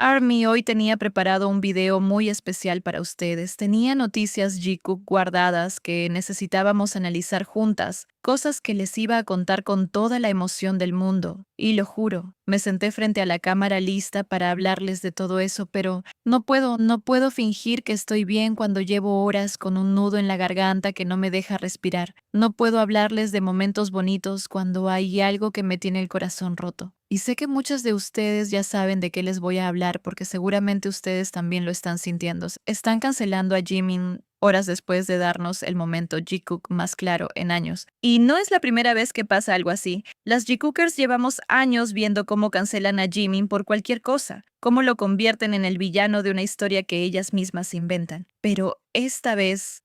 Army hoy tenía preparado un video muy especial para ustedes. Tenía noticias Jikook guardadas que necesitábamos analizar juntas, cosas que les iba a contar con toda la emoción del mundo. Y lo juro, me senté frente a la cámara lista para hablarles de todo eso, pero no puedo fingir que estoy bien cuando llevo horas con un nudo en la garganta que no me deja respirar. No puedo hablarles de momentos bonitos cuando hay algo que me tiene el corazón roto. Y sé que muchos de ustedes ya saben de qué les voy a hablar porque seguramente ustedes también lo están sintiendo. Están cancelando a Jimin horas después de darnos el momento Jikook más claro en años. Y no es la primera vez que pasa algo así. Las Jikookers llevamos años viendo cómo cancelan a Jimin por cualquier cosa, cómo lo convierten en el villano de una historia que ellas mismas inventan. Pero esta vez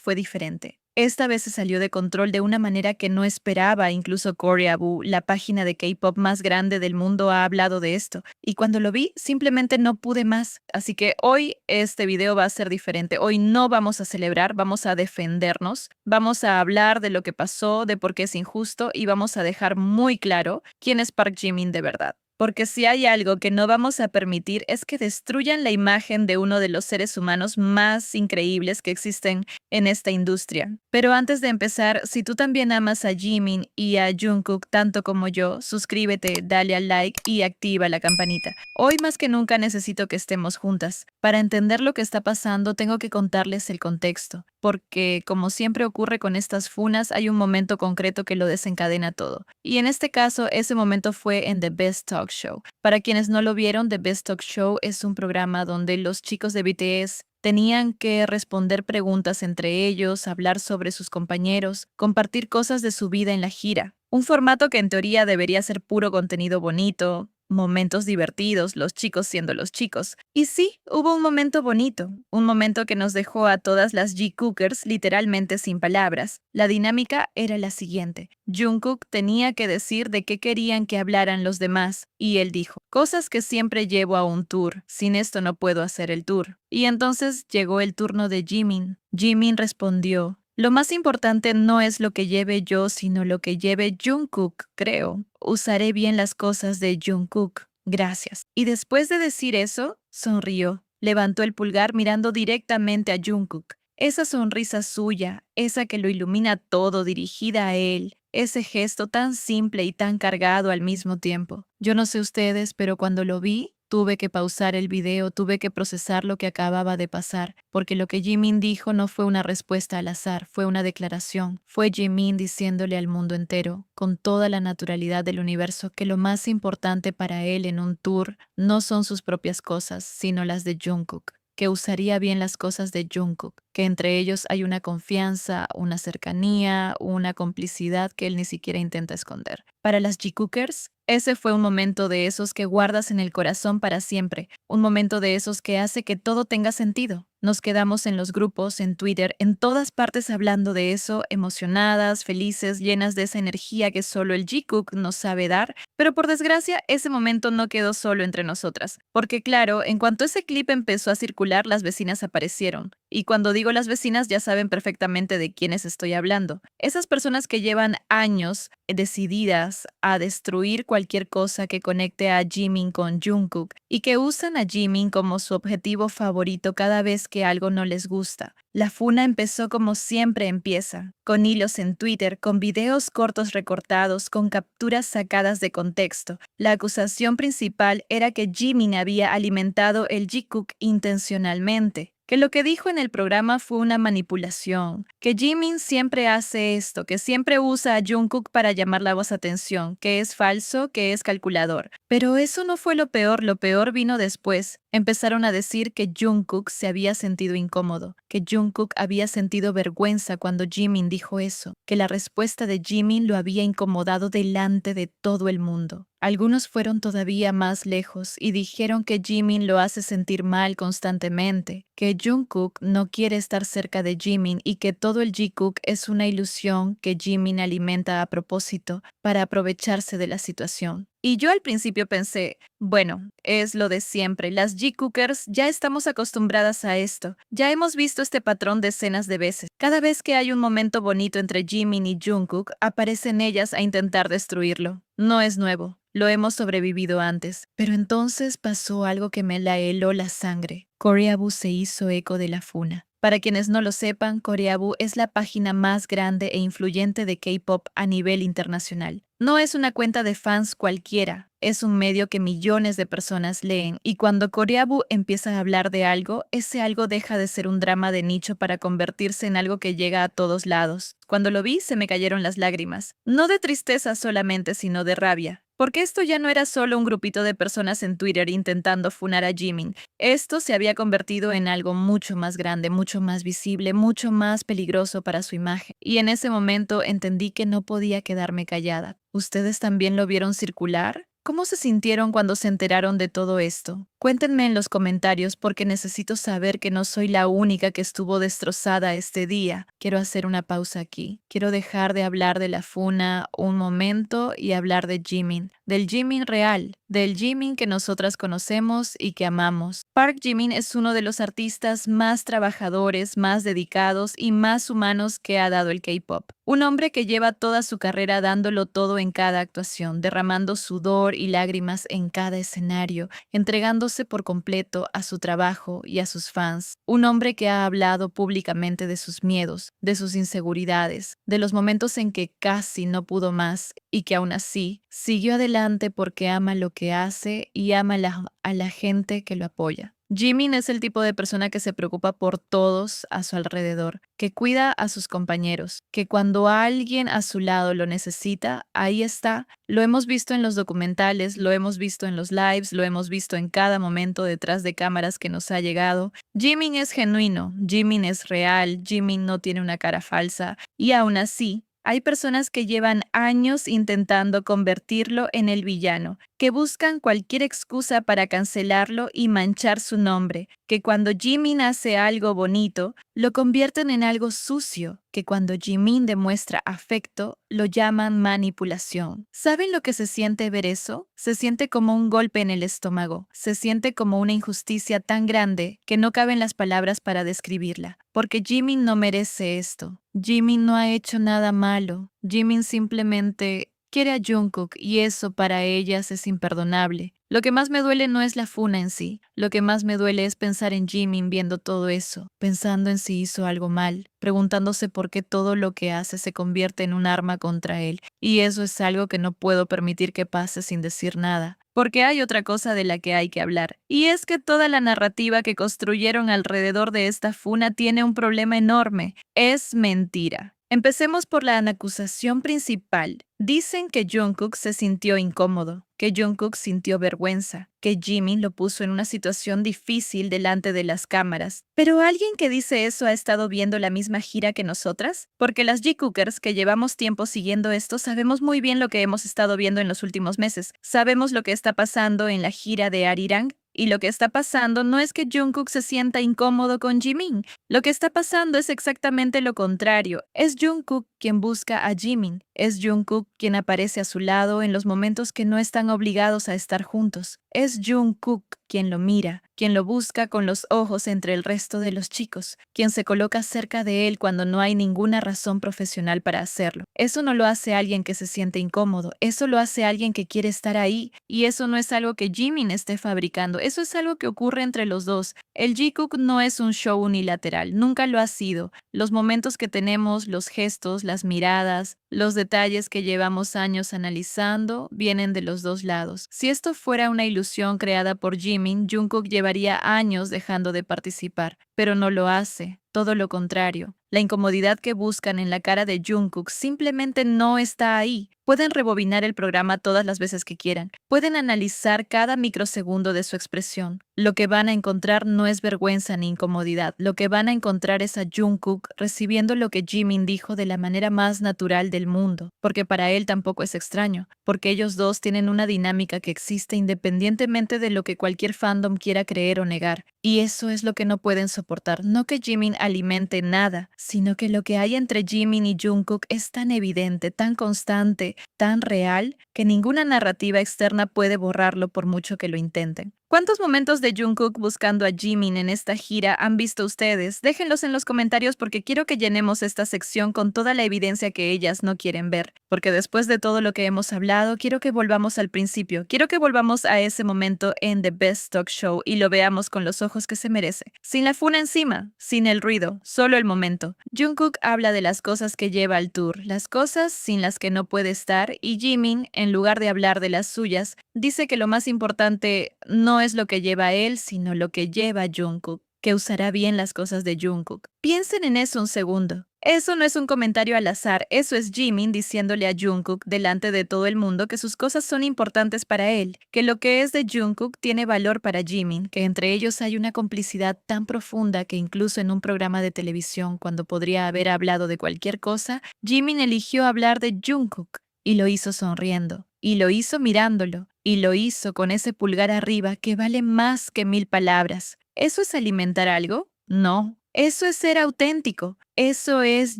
fue diferente. Esta vez se salió de control de una manera que no esperaba. Incluso Koreabu, la página de K-pop más grande del mundo, ha hablado de esto. Y cuando lo vi, simplemente no pude más. Así que hoy este video va a ser diferente. Hoy no vamos a celebrar, vamos a defendernos. Vamos a hablar de lo que pasó, de por qué es injusto y vamos a dejar muy claro quién es Park Jimin de verdad. Porque si hay algo que no vamos a permitir es que destruyan la imagen de uno de los seres humanos más increíbles que existen en esta industria. Pero antes de empezar, si tú también amas a Jimin y a Jungkook tanto como yo, suscríbete, dale al like y activa la campanita. Hoy más que nunca necesito que estemos juntas. Para entender lo que está pasando, tengo que contarles el contexto, porque como siempre ocurre con estas funas, hay un momento concreto que lo desencadena todo. Y en este caso, ese momento fue en The Best Talk Show. Para quienes no lo vieron, The Best Talk Show es un programa donde los chicos de BTS tenían que responder preguntas entre ellos, hablar sobre sus compañeros, compartir cosas de su vida en la gira. Un formato que en teoría debería ser puro contenido bonito, momentos divertidos, los chicos siendo los chicos. Y sí, hubo un momento bonito, un momento que nos dejó a todas las G-Cookers literalmente sin palabras. La dinámica era la siguiente. Jungkook tenía que decir de qué querían que hablaran los demás, y él dijo, cosas que siempre llevo a un tour, sin esto no puedo hacer el tour. Y entonces llegó el turno de Jimin. Jimin respondió, lo más importante no es lo que lleve yo, sino lo que lleve Jungkook, creo. Usaré bien las cosas de Jungkook. Gracias. Y después de decir eso, sonrió. Levantó el pulgar mirando directamente a Jungkook. Esa sonrisa suya, esa que lo ilumina todo, dirigida a él. Ese gesto tan simple y tan cargado al mismo tiempo. Yo no sé ustedes, pero cuando lo vi, tuve que pausar el video, tuve que procesar lo que acababa de pasar, porque lo que Jimin dijo no fue una respuesta al azar, fue una declaración. Fue Jimin diciéndole al mundo entero, con toda la naturalidad del universo, que lo más importante para él en un tour no son sus propias cosas, sino las de Jungkook, que usaría bien las cosas de Jungkook, que entre ellos hay una confianza, una cercanía, una complicidad que él ni siquiera intenta esconder. Para las Jikookers, ese fue un momento de esos que guardas en el corazón para siempre, un momento de esos que hace que todo tenga sentido. Nos quedamos en los grupos, en Twitter, en todas partes hablando de eso, emocionadas, felices, llenas de esa energía que solo el Jikook nos sabe dar, pero por desgracia ese momento no quedó solo entre nosotras, porque claro, en cuanto ese clip empezó a circular, las vecinas aparecieron. Y cuando digo las vecinas ya saben perfectamente de quiénes estoy hablando. Esas personas que llevan años decididas a destruir cualquier cosa que conecte a Jimin con Jungkook y que usan a Jimin como su objetivo favorito cada vez que algo no les gusta. La funa empezó como siempre empieza, con hilos en Twitter, con videos cortos recortados, con capturas sacadas de contexto. La acusación principal era que Jimin había alimentado el Jikook intencionalmente, que lo que dijo en el programa fue una manipulación, que Jimin siempre hace esto, que siempre usa a Jungkook para llamar la voz atención, que es falso, que es calculador. Pero eso no fue lo peor vino después. Empezaron a decir que Jungkook se había sentido incómodo, que Jungkook había sentido vergüenza cuando Jimin dijo eso, que la respuesta de Jimin lo había incomodado delante de todo el mundo. Algunos fueron todavía más lejos y dijeron que Jimin lo hace sentir mal constantemente, que Jungkook no quiere estar cerca de Jimin y que todo el Jikook es una ilusión que Jimin alimenta a propósito para aprovecharse de la situación. Y yo al principio pensé, bueno, es lo de siempre, las G-Cookers ya estamos acostumbradas a esto, ya hemos visto este patrón decenas de veces. Cada vez que hay un momento bonito entre Jimin y Jungkook, aparecen ellas a intentar destruirlo. No es nuevo, lo hemos sobrevivido antes. Pero entonces pasó algo que me la heló la sangre. Koreabu se hizo eco de la funa. Para quienes no lo sepan, Koreabu es la página más grande e influyente de K-pop a nivel internacional. No es una cuenta de fans cualquiera, es un medio que millones de personas leen, y cuando Koreabu empieza a hablar de algo, ese algo deja de ser un drama de nicho para convertirse en algo que llega a todos lados. Cuando lo vi, se me cayeron las lágrimas. No de tristeza solamente, sino de rabia. Porque esto ya no era solo un grupito de personas en Twitter intentando funar a Jimin. Esto se había convertido en algo mucho más grande, mucho más visible, mucho más peligroso para su imagen. Y en ese momento entendí que no podía quedarme callada. ¿Ustedes también lo vieron circular? ¿Cómo se sintieron cuando se enteraron de todo esto? Cuéntenme en los comentarios porque necesito saber que no soy la única que estuvo destrozada este día. Quiero hacer una pausa aquí. Quiero dejar de hablar de la funa un momento y hablar de Jimin, del Jimin real, del Jimin que nosotras conocemos y que amamos. Park Jimin es uno de los artistas más trabajadores, más dedicados y más humanos que ha dado el K-pop. Un hombre que lleva toda su carrera dándolo todo en cada actuación, derramando sudor y lágrimas en cada escenario, entregándose por completo a su trabajo y a sus fans. Un hombre que ha hablado públicamente de sus miedos, de sus inseguridades, de los momentos en que casi no pudo más y que aún así siguió adelante porque ama lo que hace y ama a la gente que lo apoya. Jimin es el tipo de persona que se preocupa por todos a su alrededor, que cuida a sus compañeros, que cuando alguien a su lado lo necesita, ahí está. Lo hemos visto en los documentales, lo hemos visto en los lives, lo hemos visto en cada momento detrás de cámaras que nos ha llegado. Jimin es genuino, Jimin es real, Jimin no tiene una cara falsa y aún así, hay personas que llevan años intentando convertirlo en el villano, que buscan cualquier excusa para cancelarlo y manchar su nombre, que cuando Jimin hace algo bonito, lo convierten en algo sucio, que cuando Jimin demuestra afecto, lo llaman manipulación. ¿Saben lo que se siente ver eso? Se siente como un golpe en el estómago, se siente como una injusticia tan grande que no caben las palabras para describirla, porque Jimin no merece esto. Jimin no ha hecho nada malo. Jimin simplemente quiere a Jungkook y eso para ellas es imperdonable. Lo que más me duele no es la funa en sí. Lo que más me duele es pensar en Jimin viendo todo eso, pensando en si hizo algo mal, preguntándose por qué todo lo que hace se convierte en un arma contra él. Y eso es algo que no puedo permitir que pase sin decir nada. Porque hay otra cosa de la que hay que hablar, y es que toda la narrativa que construyeron alrededor de esta funa tiene un problema enorme. Es mentira. Empecemos por la acusación principal. Dicen que Jungkook se sintió incómodo, que Jungkook sintió vergüenza, que Jimin lo puso en una situación difícil delante de las cámaras. ¿Pero alguien que dice eso ha estado viendo la misma gira que nosotras? Porque las G-Cookers que llevamos tiempo siguiendo esto sabemos muy bien lo que hemos estado viendo en los últimos meses. Sabemos lo que está pasando en la gira de Arirang. Y lo que está pasando no es que Jungkook se sienta incómodo con Jimin. Lo que está pasando es exactamente lo contrario. Es Jungkook quien busca a Jimin. Es Jungkook quien aparece a su lado en los momentos que no están obligados a estar juntos. Es Jungkook quien lo mira, quien lo busca con los ojos entre el resto de los chicos, quien se coloca cerca de él cuando no hay ninguna razón profesional para hacerlo. Eso no lo hace alguien que se siente incómodo, eso lo hace alguien que quiere estar ahí, y eso no es algo que Jimin esté fabricando, eso es algo que ocurre entre los dos. El Jikook no es un show unilateral, nunca lo ha sido. Los momentos que tenemos, los gestos, las miradas, los detalles que llevamos años analizando vienen de los dos lados. Si esto fuera una ilusión creada por Jimin, Jungkook llevaría años dejando de participar, pero no lo hace. Todo lo contrario. La incomodidad que buscan en la cara de Jungkook simplemente no está ahí. Pueden rebobinar el programa todas las veces que quieran. Pueden analizar cada microsegundo de su expresión. Lo que van a encontrar no es vergüenza ni incomodidad. Lo que van a encontrar es a Jungkook recibiendo lo que Jimin dijo de la manera más natural del mundo. Porque para él tampoco es extraño. Porque ellos dos tienen una dinámica que existe independientemente de lo que cualquier fandom quiera creer o negar. Y eso es lo que no pueden soportar. No que Jimin alimente nada, sino que lo que hay entre Jimin y Jungkook es tan evidente, tan constante, tan real, que ninguna narrativa externa puede borrarlo por mucho que lo intenten. ¿Cuántos momentos de Jungkook buscando a Jimin en esta gira han visto ustedes? Déjenlos en los comentarios porque quiero que llenemos esta sección con toda la evidencia que ellas no quieren ver. Porque después de todo lo que hemos hablado, quiero que volvamos al principio. Quiero que volvamos a ese momento en The Best Talk Show y lo veamos con los ojos que se merece. Sin la funa encima, sin el ruido, solo el momento. Jungkook habla de las cosas que lleva al tour, las cosas sin las que no puede estar, y Jimin, en lugar de hablar de las suyas, dice que lo más importante no es lo que lleva él, sino lo que lleva Jungkook, que usará bien las cosas de Jungkook. Piensen en eso un segundo. Eso no es un comentario al azar, eso es Jimin diciéndole a Jungkook delante de todo el mundo que sus cosas son importantes para él, que lo que es de Jungkook tiene valor para Jimin, que entre ellos hay una complicidad tan profunda que incluso en un programa de televisión, cuando podría haber hablado de cualquier cosa, Jimin eligió hablar de Jungkook y lo hizo sonriendo, y lo hizo mirándolo, y lo hizo con ese pulgar arriba que vale más que 1000 palabras. ¿Eso es alimentar algo? No. Eso es ser auténtico. Eso es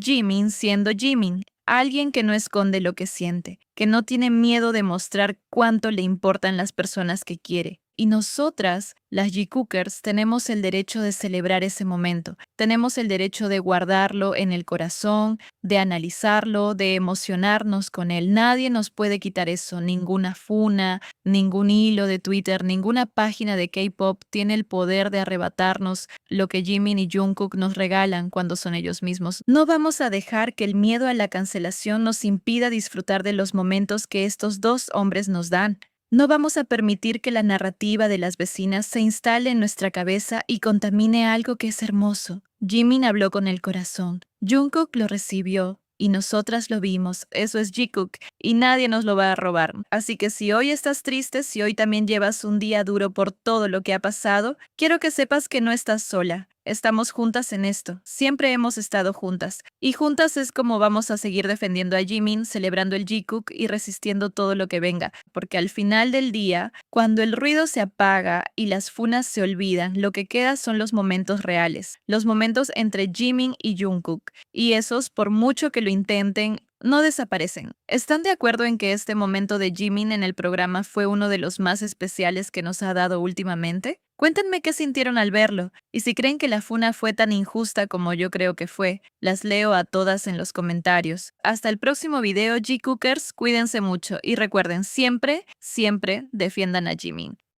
Jimin siendo Jimin. Alguien que no esconde lo que siente, que no tiene miedo de mostrar cuánto le importan las personas que quiere. Y nosotras, las Jikookers, tenemos el derecho de celebrar ese momento. Tenemos el derecho de guardarlo en el corazón, de analizarlo, de emocionarnos con él. Nadie nos puede quitar eso. Ninguna funa, ningún hilo de Twitter, ninguna página de K-pop tiene el poder de arrebatarnos lo que Jimin y Jungkook nos regalan cuando son ellos mismos. No vamos a dejar que el miedo a la cancelación nos impida disfrutar de los momentos que estos dos hombres nos dan. No vamos a permitir que la narrativa de las vecinas se instale en nuestra cabeza y contamine algo que es hermoso. Jimin habló con el corazón. Jungkook lo recibió. Y nosotras lo vimos, eso es Jikook, y nadie nos lo va a robar. Así que si hoy estás triste, si hoy también llevas un día duro por todo lo que ha pasado, quiero que sepas que no estás sola. Estamos juntas en esto, siempre hemos estado juntas. Y juntas es como vamos a seguir defendiendo a Jimin, celebrando el Jikook y resistiendo todo lo que venga. Porque al final del día, cuando el ruido se apaga y las funas se olvidan, lo que queda son los momentos reales. Los momentos entre Jimin y Jungkook. Y esos, por mucho que lo intenten, no desaparecen. ¿Están de acuerdo en que este momento de Jimin en el programa fue uno de los más especiales que nos ha dado últimamente? Cuéntenme qué sintieron al verlo, y si creen que la funa fue tan injusta como yo creo que fue, las leo a todas en los comentarios. Hasta el próximo video, Jikookers, cuídense mucho y recuerden siempre, siempre defiendan a Jimin.